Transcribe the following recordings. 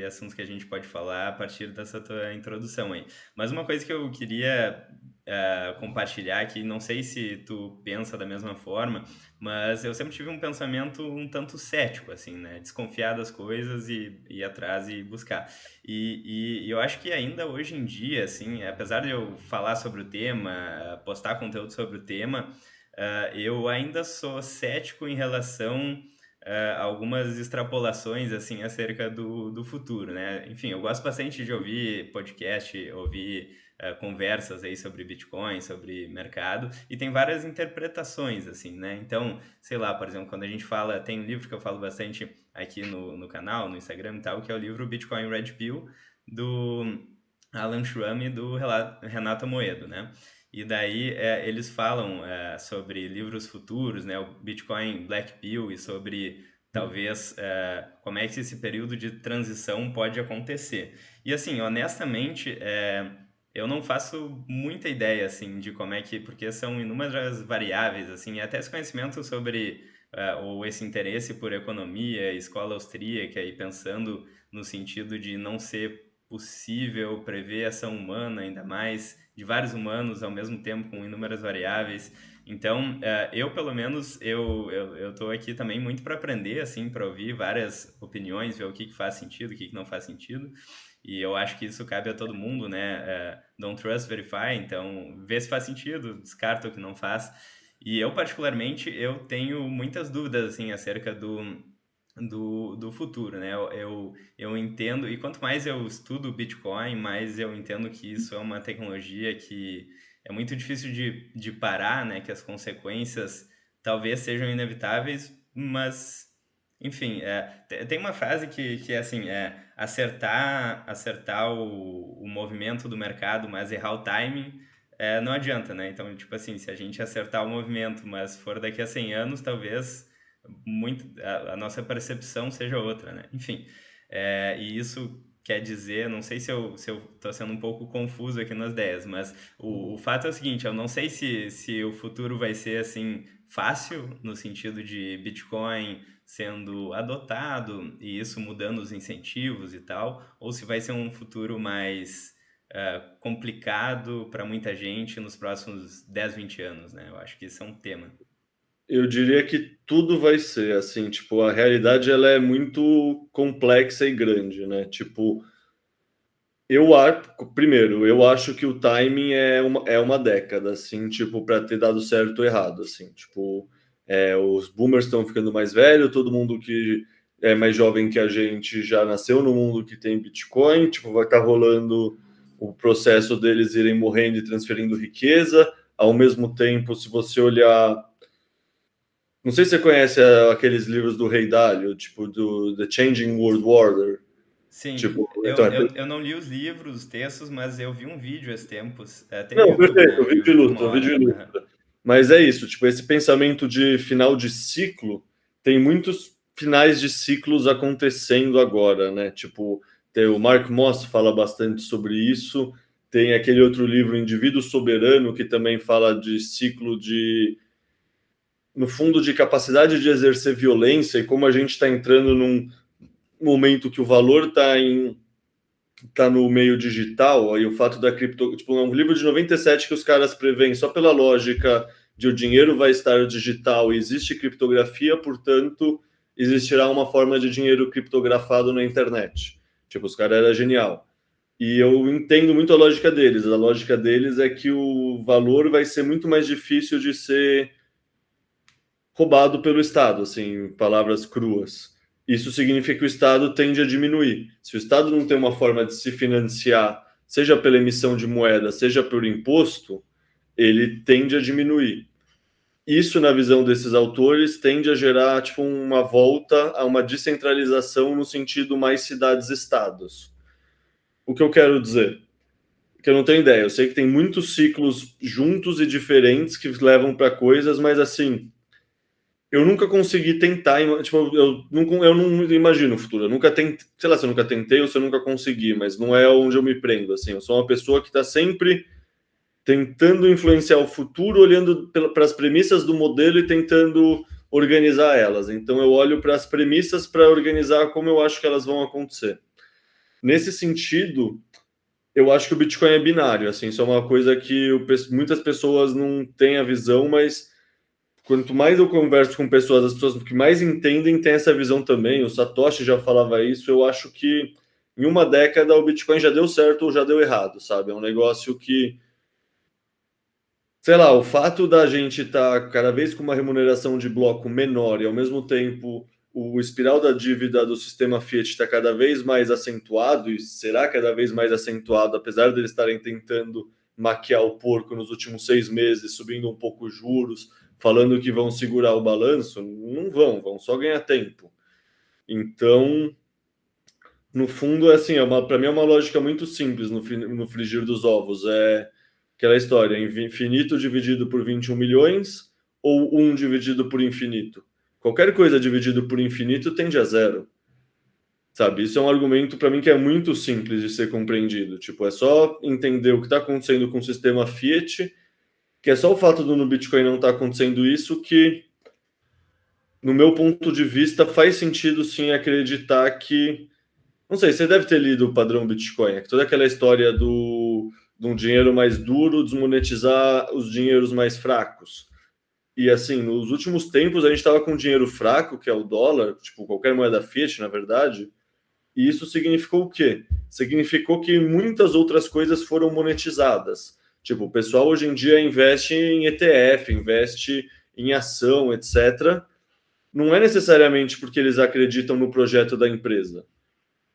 de assuntos que a gente pode falar a partir dessa tua introdução aí. Mas uma coisa que eu queria compartilhar aqui, não sei se tu pensa da mesma forma, mas eu sempre tive um pensamento um tanto cético, assim, né? Desconfiar das coisas e ir atrás e buscar. E eu acho que ainda hoje em dia, assim, apesar de eu falar sobre o tema, postar conteúdo sobre o tema, eu ainda sou cético em relação algumas extrapolações assim acerca do futuro, né? Enfim, eu gosto bastante de ouvir podcast, ouvir conversas aí sobre Bitcoin, sobre mercado, e tem várias interpretações, assim, né? Então, sei lá, por exemplo, quando a gente fala, tem um livro que eu falo bastante aqui no canal, no Instagram e tal, que é o livro Bitcoin Red Pill, do Alan Schramm e do Renato Moedo, né? E daí eles falam sobre livros futuros, né, o Bitcoin Black Pill e sobre talvez como é que esse período de transição pode acontecer. E assim, honestamente, eu não faço muita ideia assim de como é que, porque são inúmeras variáveis assim, e até esse conhecimento sobre ou esse interesse por economia, escola austríaca e pensando no sentido de não ser possível prever a ação humana, ainda mais de vários humanos ao mesmo tempo com inúmeras variáveis. Então, eu pelo menos eu estou aqui também muito para aprender, assim, para ouvir várias opiniões, ver o que faz sentido, o que não faz sentido. E eu acho que isso cabe a todo mundo, né? Don't trust, verify. Então, vê se faz sentido, descarta o que não faz. E eu, particularmente, eu tenho muitas dúvidas, assim, acerca do futuro, né? Eu entendo, e quanto mais eu estudo Bitcoin, mais eu entendo que isso é uma tecnologia que é muito difícil de parar, né? Que as consequências talvez sejam inevitáveis, mas, enfim, tem uma frase que é assim, acertar o movimento do mercado, mas errar o timing, não adianta, né? Então, tipo assim, se a gente acertar o movimento, mas for daqui a 100 anos, talvez a nossa percepção seja outra, né? Enfim, e isso quer dizer, não sei se eu estou sendo um pouco confuso aqui nas ideias, mas o fato é o seguinte, eu não sei se o futuro vai ser assim fácil no sentido de Bitcoin sendo adotado e isso mudando os incentivos e tal, ou se vai ser um futuro mais complicado para muita gente nos próximos 10, 20 anos, né? Eu acho que isso é um tema. Eu diria que tudo vai ser assim, tipo, a realidade ela é muito complexa e grande, né? Tipo, primeiro, eu acho que o timing é uma década, assim, tipo, para ter dado certo ou errado, assim, tipo, os boomers estão ficando mais velhos, todo mundo que é mais jovem que a gente já nasceu no mundo que tem Bitcoin, tipo, vai estar rolando o processo deles irem morrendo e transferindo riqueza, ao mesmo tempo, se você olhar, não sei se você conhece aqueles livros do Rei Dalio, tipo, do The Changing World Order, Sim, tipo, então, eu não li os livros, os textos, mas eu vi um vídeo esses tempos. Tem no não, YouTube, perfeito, né? o Um vídeo de vídeo de uma luta, o vídeo hora. de luta. Aham. Mas é isso, tipo, esse pensamento de final de ciclo, tem muitos finais de ciclos acontecendo agora, né? Tipo, tem o Mark Moss fala bastante sobre isso, tem aquele outro livro, Indivíduo Soberano, que também fala de ciclo de, no fundo, de capacidade de exercer violência e como a gente está entrando num momento que o valor tá no meio digital, aí o fato da cripto, tipo, é um livro de 97 que os caras preveem só pela lógica de o dinheiro vai estar digital e existe criptografia, portanto, existirá uma forma de dinheiro criptografado na internet. Tipo, os caras era genial. E eu entendo muito a lógica deles. A lógica deles é que o valor vai ser muito mais difícil de ser roubado pelo Estado, assim, palavras cruas. Isso significa que o Estado tende a diminuir. Se o Estado não tem uma forma de se financiar, seja pela emissão de moeda, seja por imposto, ele tende a diminuir. Isso, na visão desses autores, tende a gerar tipo, uma volta a uma descentralização no sentido mais cidades-estados. O que eu quero dizer? Que eu não tenho ideia. Eu sei que tem muitos ciclos juntos e diferentes que levam para coisas, mas assim, eu nunca consegui tentar, tipo, eu não imagino o futuro. Eu nunca tentei, sei lá, se eu nunca tentei ou se eu nunca consegui, mas não é onde eu me prendo, assim. Eu sou uma pessoa que está sempre tentando influenciar o futuro, olhando para as premissas do modelo e tentando organizar elas. Então eu olho para as premissas para organizar como eu acho que elas vão acontecer. nesse sentido, eu acho que o Bitcoin é binário, assim, isso é uma coisa que muitas pessoas não têm a visão, mas quanto mais eu converso com pessoas, as pessoas que mais entendem têm essa visão também. O Satoshi já falava isso. Eu acho que em uma década o Bitcoin já deu certo ou já deu errado, sabe? É um negócio que, sei lá, o fato da gente estar cada vez com uma remuneração de bloco menor e ao mesmo tempo o espiral da dívida do sistema Fiat está cada vez mais acentuado e será cada vez mais acentuado, apesar de eles estarem tentando maquiar o porco nos últimos 6 meses, subindo um pouco os juros, falando que vão segurar o balanço, não vão só ganhar tempo. Então, no fundo, é assim, para mim é uma lógica muito simples no frigir dos ovos. É aquela história, infinito dividido por 21 milhões ou 1 dividido por infinito. Qualquer coisa dividido por infinito tende a zero. Sabe? Isso é um argumento para mim que é muito simples de ser compreendido. Tipo, é só entender o que está acontecendo com o sistema Fiat, que é só o fato do no Bitcoin não estar acontecendo isso que, no meu ponto de vista, faz sentido sim acreditar que. Não sei, você deve ter lido o padrão Bitcoin, que toda aquela história de um dinheiro mais duro desmonetizar os dinheiros mais fracos. E assim, nos últimos tempos a gente estava com um dinheiro fraco, que é o dólar, tipo qualquer moeda fiat, na verdade, e isso significou o quê? Significou que muitas outras coisas foram monetizadas. Tipo, o pessoal hoje em dia investe em ETF, investe em ação, etc. Não é necessariamente porque eles acreditam no projeto da empresa.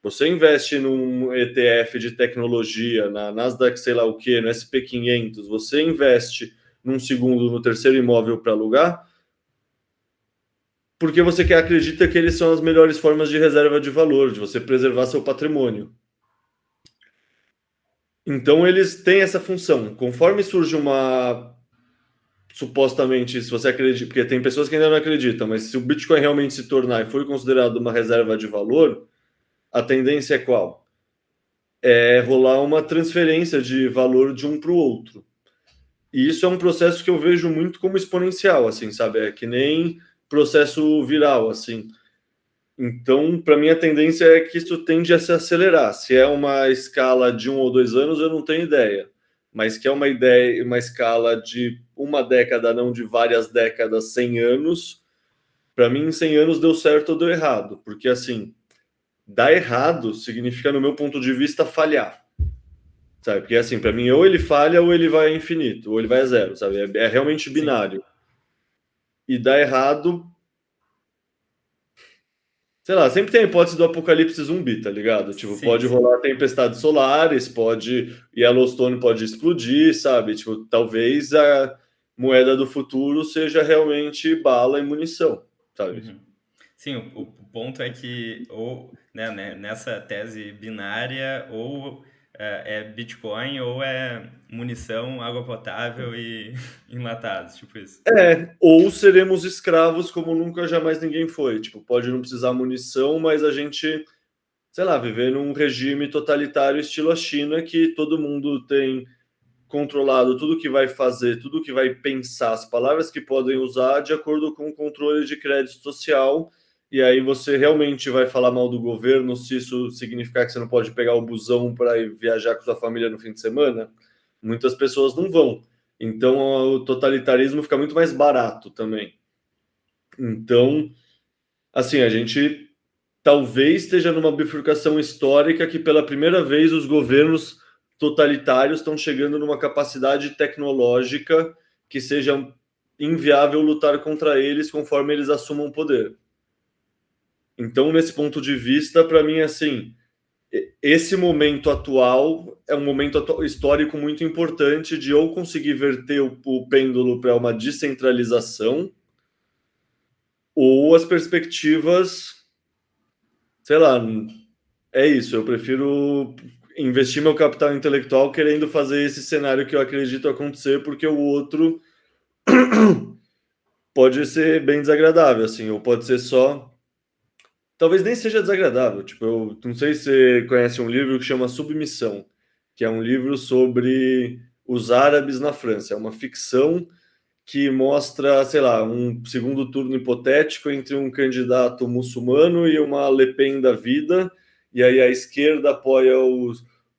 Você investe num ETF de tecnologia, na Nasdaq, sei lá o quê, no SP500, você investe num segundo, no terceiro imóvel para alugar, porque você acredita que eles são as melhores formas de reserva de valor, de você preservar seu patrimônio. Então eles têm essa função. Conforme surge uma supostamente, se você acredita, porque tem pessoas que ainda não acreditam, mas se o Bitcoin realmente se tornar e for considerado uma reserva de valor, a tendência é qual? É rolar uma transferência de valor de um para o outro. E isso é um processo que eu vejo muito como exponencial, assim, sabe? É que nem processo viral, assim. Então, para mim, a tendência é que isso tende a se acelerar. Se é uma escala de 1 ou 2 anos, eu não tenho ideia. Mas que é uma escala de uma década, não de várias décadas, 100 anos. Para mim, em 100 anos deu certo ou deu errado. Porque, assim, dar errado significa, no meu ponto de vista, falhar. Sabe? Porque, assim, para mim, ou ele falha ou ele vai a infinito, ou ele vai a zero, sabe? É realmente Sim. binário. E dar errado, sei lá, sempre tem a hipótese do apocalipse zumbi, tá ligado? Tipo, Sim, pode sim. rolar tempestades solares, Yellowstone pode explodir, sabe? Tipo, talvez a moeda do futuro seja realmente bala e munição, sabe? Uhum. Sim, o ponto é que ou nessa tese binária ou é Bitcoin ou é munição, água potável e enlatados, tipo isso. Ou seremos escravos como nunca jamais ninguém foi. Tipo, pode não precisar munição, mas a gente, sei lá, viver num regime totalitário estilo a China, que todo mundo tem controlado tudo que vai fazer, tudo que vai pensar, as palavras que podem usar de acordo com o controle de crédito social. E aí você realmente vai falar mal do governo se isso significar que você não pode pegar o busão para ir viajar com sua família no fim de semana? Muitas pessoas não vão. Então o totalitarismo fica muito mais barato também. Então, assim, a gente talvez esteja numa bifurcação histórica que pela primeira vez os governos totalitários estão chegando numa capacidade tecnológica que seja inviável lutar contra eles conforme eles assumam o poder. Então, nesse ponto de vista, para mim, assim, esse momento atual é um momento histórico muito importante de ou conseguir verter o pêndulo para uma descentralização ou as perspectivas, sei lá, é isso. Eu prefiro investir meu capital intelectual querendo fazer esse cenário que eu acredito acontecer, porque o outro pode ser bem desagradável, assim, ou pode ser só. Talvez nem seja desagradável. Tipo, eu não sei se você conhece um livro que chama Submissão, que é um livro sobre os árabes na França. É uma ficção que mostra, sei lá, um segundo turno hipotético entre um candidato muçulmano e uma Le Pen da vida, e aí a esquerda apoia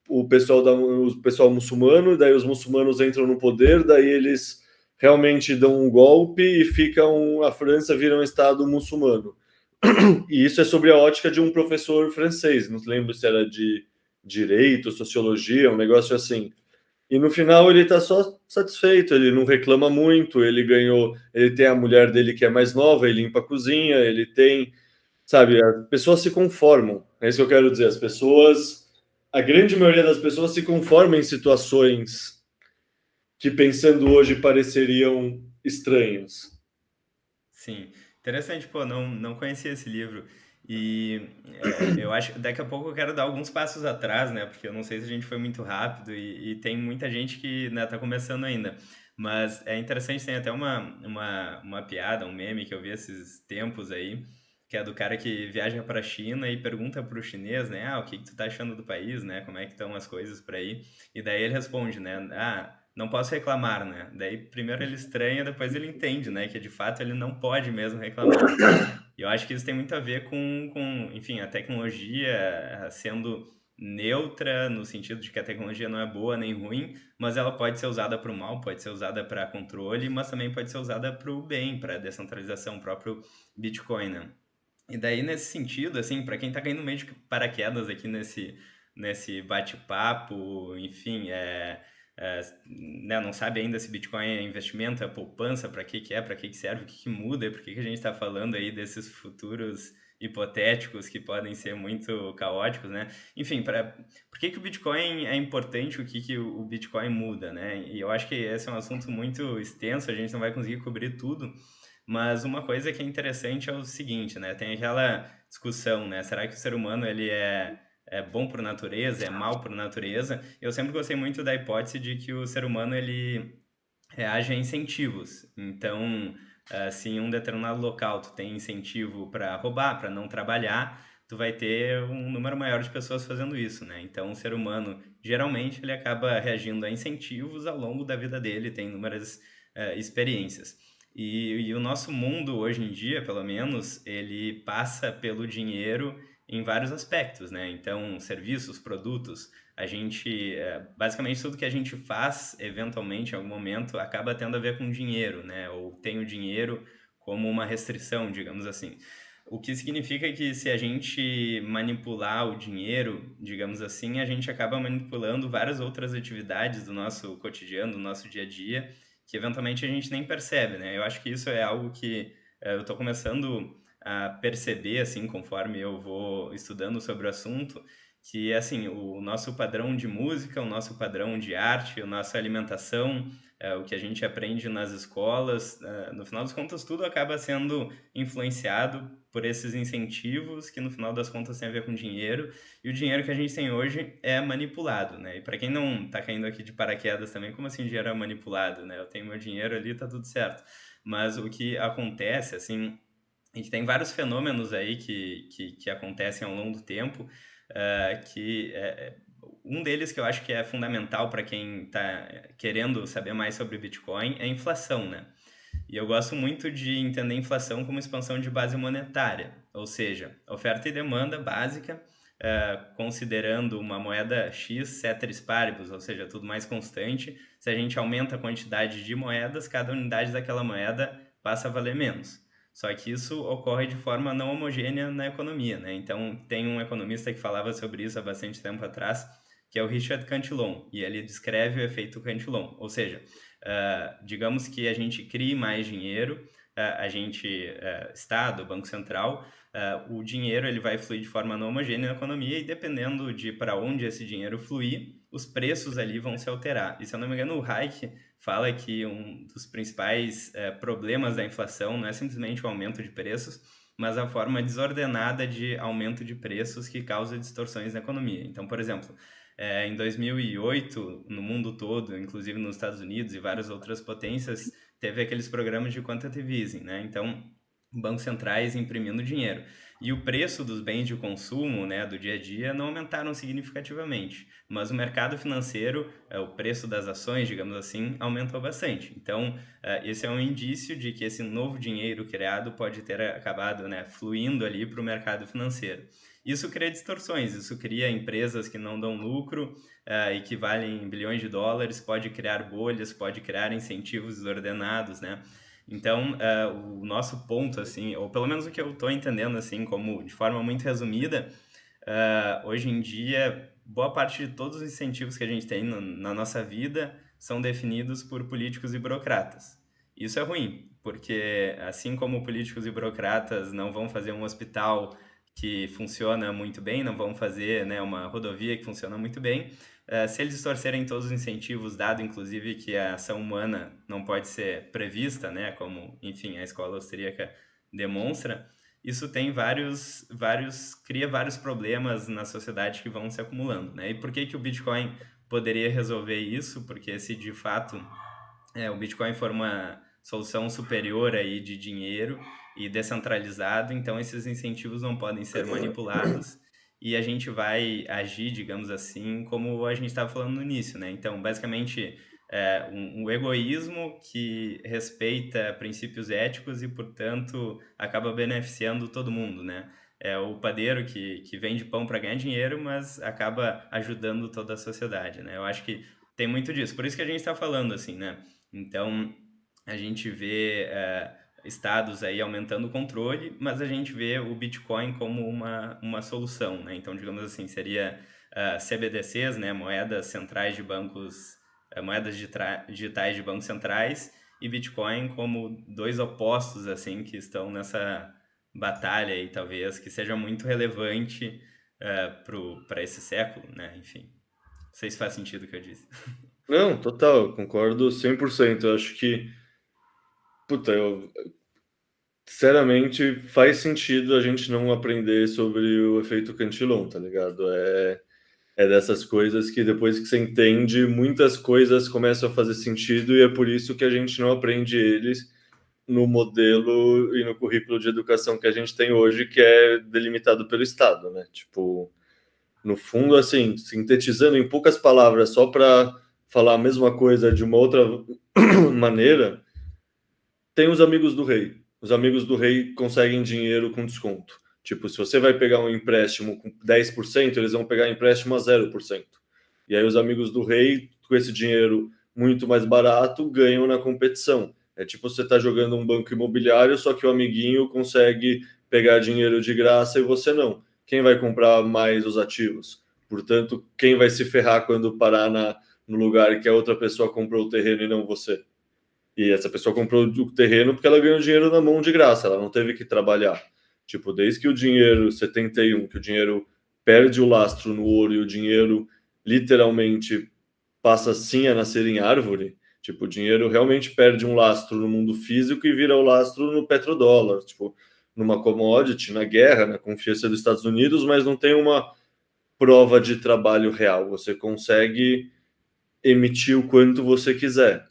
o pessoal muçulmano, daí os muçulmanos entram no poder, daí eles realmente dão um golpe e a França vira um Estado muçulmano. E isso é sobre a ótica de um professor francês, não lembro se era de direito, sociologia, um negócio assim. E no final ele tá só satisfeito, ele não reclama muito, ele ganhou, ele tem a mulher dele que é mais nova, ele limpa a cozinha, ele tem, sabe, as pessoas se conformam. É isso que eu quero dizer, a grande maioria das pessoas se conforma em situações que pensando hoje pareceriam estranhas. Sim, interessante, pô, não conhecia esse livro. E eu acho que daqui a pouco eu quero dar alguns passos atrás, né? Porque eu não sei se a gente foi muito rápido e tem muita gente que, né, tá começando ainda. Mas é interessante, tem até uma piada, um meme que eu vi esses tempos aí, que é do cara que viaja para a China e pergunta pro chinês, né? Ah, o que que tu tá achando do país, né? Como é que estão as coisas por aí? E daí ele responde, né? Ah, não posso reclamar, né? Daí primeiro ele estranha, depois ele entende, né? Que de fato ele não pode mesmo reclamar. E eu acho que isso tem muito a ver enfim, a tecnologia sendo neutra, no sentido de que a tecnologia não é boa nem ruim, mas ela pode ser usada para o mal, pode ser usada para controle, mas também pode ser usada para o bem, para descentralização, o próprio Bitcoin, né? E daí, nesse sentido, assim, para quem tá caindo meio de paraquedas aqui nesse bate-papo, enfim, né, não sabe ainda se Bitcoin é investimento, é poupança, para que que serve, o que que muda, por que que a gente está falando aí desses futuros hipotéticos que podem ser muito caóticos, né? Enfim, por que que o Bitcoin é importante, o que que o Bitcoin muda, né? E eu acho que esse é um assunto muito extenso, a gente não vai conseguir cobrir tudo, mas uma coisa que é interessante é o seguinte, né? Tem aquela discussão, né? Será que o ser humano é bom por natureza, é mal por natureza? Eu sempre gostei muito da hipótese de que o ser humano ele reage a incentivos. Então, se em um determinado local tu tem incentivo para roubar, para não trabalhar, tu vai ter um número maior de pessoas fazendo isso, né? Então, o ser humano geralmente ele acaba reagindo a incentivos ao longo da vida dele, tem inúmeras experiências. E o nosso mundo hoje em dia, pelo menos, ele passa pelo dinheiro em vários aspectos, né? Então, serviços, produtos, basicamente tudo que a gente faz, eventualmente, em algum momento, acaba tendo a ver com dinheiro, né? Ou tem o dinheiro como uma restrição, digamos assim. O que significa que se a gente manipular o dinheiro, digamos assim, a gente acaba manipulando várias outras atividades do nosso cotidiano, do nosso dia a dia, que eventualmente a gente nem percebe, né? Eu acho que isso é algo que eu estou começando a perceber, assim, conforme eu vou estudando sobre o assunto, que assim, o nosso padrão de música, o nosso padrão de arte, a nossa alimentação, o que a gente aprende nas escolas, no final das contas tudo acaba sendo influenciado por esses incentivos que no final das contas tem a ver com dinheiro, e o dinheiro que a gente tem hoje é manipulado, né? E para quem não tá caindo aqui de paraquedas também, como assim dinheiro é manipulado, né? Eu tenho meu dinheiro ali, tá tudo certo. Mas o que acontece, assim, a gente tem vários fenômenos aí que acontecem ao longo do tempo, um deles que eu acho que é fundamental para quem está querendo saber mais sobre Bitcoin é a inflação, né? E eu gosto muito de entender a inflação como expansão de base monetária, ou seja, oferta e demanda básica, considerando uma moeda X ceteris paribus, ou seja, tudo mais constante. Se a gente aumenta a quantidade de moedas, cada unidade daquela moeda passa a valer menos. Só que isso ocorre de forma não homogênea na economia, né? Então, tem um economista que falava sobre isso há bastante tempo atrás, que é o Richard Cantillon, e ele descreve o efeito Cantillon, ou seja, digamos que a gente crie mais dinheiro, Estado, Banco Central, o dinheiro ele vai fluir de forma não homogênea na economia e dependendo de para onde esse dinheiro fluir, os preços ali vão se alterar. E se eu não me engano, o Hayek fala que um dos principais problemas da inflação não é simplesmente o aumento de preços, mas a forma desordenada de aumento de preços que causa distorções na economia. Então, por exemplo, em 2008, no mundo todo, inclusive nos Estados Unidos e várias outras potências, teve aqueles programas de quantitative easing, né? Então, bancos centrais imprimindo dinheiro. E o preço dos bens de consumo, né, do dia a dia, não aumentaram significativamente. Mas o mercado financeiro, o preço das ações, digamos assim, aumentou bastante. Então, esse é um indício de que esse novo dinheiro criado pode ter acabado, né, fluindo ali para o mercado financeiro. Isso cria distorções, isso cria empresas que não dão lucro e que valem bilhões de dólares, pode criar bolhas, pode criar incentivos desordenados, né? Então, o nosso ponto, assim, ou pelo menos o que eu estou entendendo, assim, como de forma muito resumida, hoje em dia, boa parte de todos os incentivos que a gente tem na nossa vida são definidos por políticos e burocratas. Isso é ruim, porque assim como políticos e burocratas não vão fazer um hospital que funciona muito bem, não vão fazer, né, uma rodovia que funciona muito bem, se eles distorcerem todos os incentivos, dado inclusive que a ação humana não pode ser prevista, né, como, enfim, a escola austríaca demonstra, isso tem cria vários problemas na sociedade que vão se acumulando, né? E por que que o Bitcoin poderia resolver isso? Porque se de fato o Bitcoin for uma solução superior aí de dinheiro e descentralizado, então esses incentivos não podem ser manipulados e a gente vai agir, digamos assim, como a gente estava falando no início, né? Então, basicamente, um egoísmo que respeita princípios éticos e, portanto, acaba beneficiando todo mundo, né? É o padeiro que vende pão para ganhar dinheiro, mas acaba ajudando toda a sociedade, né? Eu acho que tem muito disso. Por isso que a gente está falando assim, né? Então, a gente vê estados aí aumentando o controle, mas a gente vê o Bitcoin como uma solução, né? Então, digamos assim, seria CBDCs, né? Moedas centrais de bancos, moedas digitais de bancos centrais, e Bitcoin como dois opostos, assim, que estão nessa batalha aí, talvez, que seja muito relevante para esse século, né? Enfim, não sei se faz sentido o que eu disse. Não, total, eu concordo 100%. Eu acho que, puta, sinceramente, faz sentido a gente não aprender sobre o efeito Cantillon, tá ligado? É dessas coisas que depois que você entende, muitas coisas começam a fazer sentido e é por isso que a gente não aprende eles no modelo e no currículo de educação que a gente tem hoje, que é delimitado pelo Estado, né? Tipo, no fundo, assim, sintetizando em poucas palavras, só para falar a mesma coisa de uma outra maneira, tem os amigos do rei. Os amigos do rei conseguem dinheiro com desconto. Tipo, se você vai pegar um empréstimo com 10%, eles vão pegar empréstimo a 0%. E aí os amigos do rei, com esse dinheiro muito mais barato, ganham na competição. É tipo você tá jogando um banco imobiliário, só que o amiguinho consegue pegar dinheiro de graça e você não. Quem vai comprar mais os ativos? Portanto, quem vai se ferrar quando parar no lugar que a outra pessoa comprou o terreno e não você? E essa pessoa comprou o terreno porque ela ganhou dinheiro na mão de graça, ela não teve que trabalhar. Tipo, desde que o dinheiro 71, que o dinheiro perde o lastro no ouro e o dinheiro literalmente passa sim a nascer em árvore, tipo, o dinheiro realmente perde um lastro no mundo físico e vira o lastro no petrodólar, tipo, numa commodity, na guerra, na confiança dos Estados Unidos, mas não tem uma prova de trabalho real. Você consegue emitir o quanto você quiser.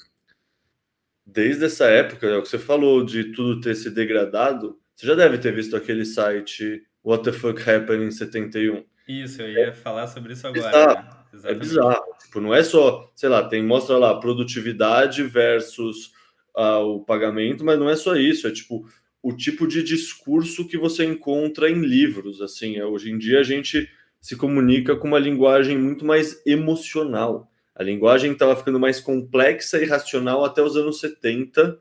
Desde essa época, é o que você falou de tudo ter se degradado, você já deve ter visto aquele site What the Fuck Happened em 71. Isso, eu ia falar sobre isso agora, Bizarro, né? é Exatamente. bizarro. Tipo, não é só, sei lá, mostra lá produtividade versus o pagamento, mas não é só isso, é tipo o tipo de discurso que você encontra em livros, assim, hoje em dia a gente se comunica com uma linguagem muito mais emocional. A linguagem estava ficando mais complexa e racional até os anos 70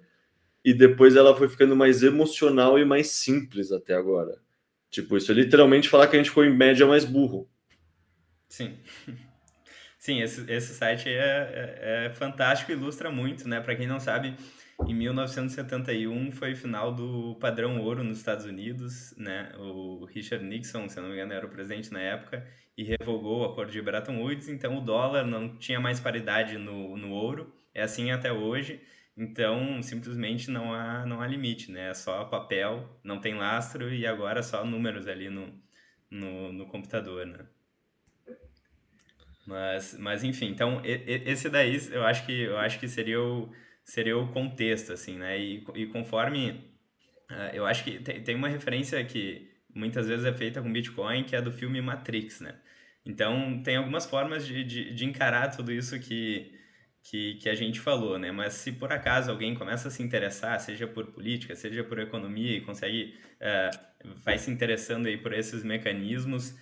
e depois ela foi ficando mais emocional e mais simples até agora. Tipo, isso é literalmente falar que a gente ficou em média mais burro. Sim. Sim, esse site é fantástico e ilustra muito, né? Para quem não sabe, em 1971 foi o final do padrão ouro nos Estados Unidos, né? O Richard Nixon, se eu não me engano, era o presidente na época e revogou o acordo de Bretton Woods, então o dólar não tinha mais paridade no ouro, é assim até hoje. Então, simplesmente não há limite, né? É só papel, não tem lastro e agora só números ali no computador, né? Mas enfim, então esse daí eu acho que seria o contexto, assim, né? E conforme eu acho que tem uma referência que muitas vezes é feita com Bitcoin, que é do filme Matrix, né? Então tem algumas formas de encarar tudo isso que a gente falou, né? Mas se por acaso alguém começa a se interessar, seja por política, seja por economia, e consegue, vai se interessando aí por esses mecanismos,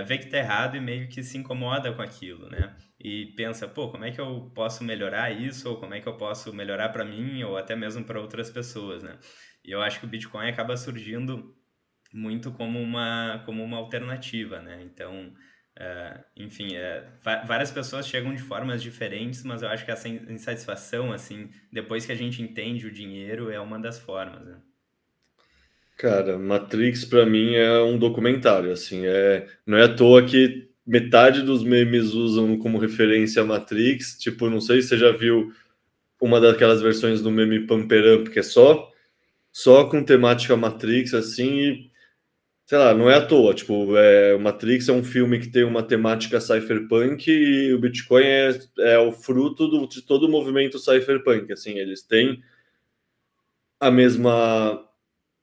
vê que tá errado e meio que se incomoda com aquilo, né? E pensa, pô, como é que eu posso melhorar isso? Ou como é que eu posso melhorar para mim ou até mesmo para outras pessoas, né? E eu acho que o Bitcoin acaba surgindo muito como uma alternativa, né? Então, enfim, várias pessoas chegam de formas diferentes, mas eu acho que essa insatisfação, assim, depois que a gente entende o dinheiro, é uma das formas, né? Cara, Matrix pra mim é um documentário, assim, não é à toa que metade dos memes usam como referência a Matrix, tipo, não sei se você já viu uma daquelas versões do meme Pumper Up, que é só com temática Matrix, assim, e, sei lá, não é à toa, tipo, o Matrix é um filme que tem uma temática cypherpunk e o Bitcoin é o fruto de todo o movimento cypherpunk, assim, eles têm a mesma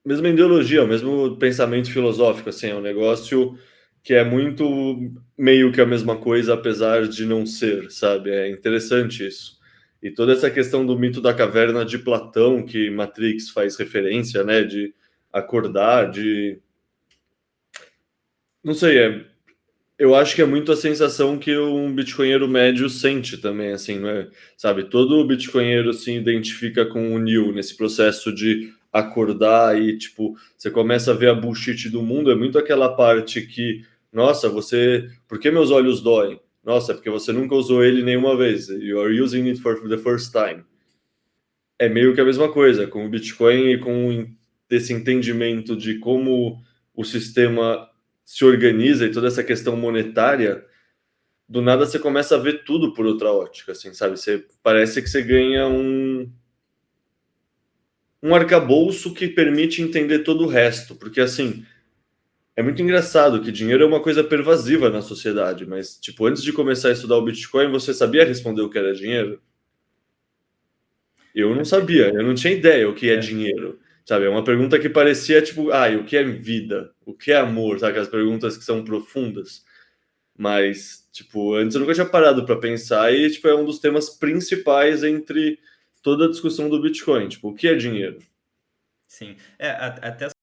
ideologia, o mesmo pensamento filosófico, assim, é um negócio que é muito meio que a mesma coisa, apesar de não ser, sabe? É interessante isso. E toda essa questão do mito da caverna de Platão, que Matrix faz referência, né? De acordar, de. Não sei, eu acho que é muito a sensação que um bitcoinheiro médio sente também, assim, não é? Sabe, todo bitcoinheiro se identifica com o Neil nesse processo de acordar e, tipo, você começa a ver a bullshit do mundo, é muito aquela parte que, nossa, por que meus olhos doem? Nossa, é porque você nunca usou ele nenhuma vez. You are using it for the first time. É meio que a mesma coisa, com o Bitcoin e com esse entendimento de como o sistema se organiza e toda essa questão monetária, do nada você começa a ver tudo por outra ótica, assim, sabe? Parece que você ganha um arcabouço que permite entender todo o resto, porque assim, é muito engraçado que dinheiro é uma coisa pervasiva na sociedade, mas tipo, antes de começar a estudar o Bitcoin, você sabia responder o que era dinheiro? Eu não sabia, eu não tinha ideia o que é É, dinheiro, sabe? É uma pergunta que parecia tipo, e o que é vida? O que é amor? Sabe? Aquelas perguntas que são profundas. Mas, tipo, antes eu nunca tinha parado para pensar e, tipo, é um dos temas principais entre toda a discussão do Bitcoin. Tipo, o que é dinheiro? sim. Até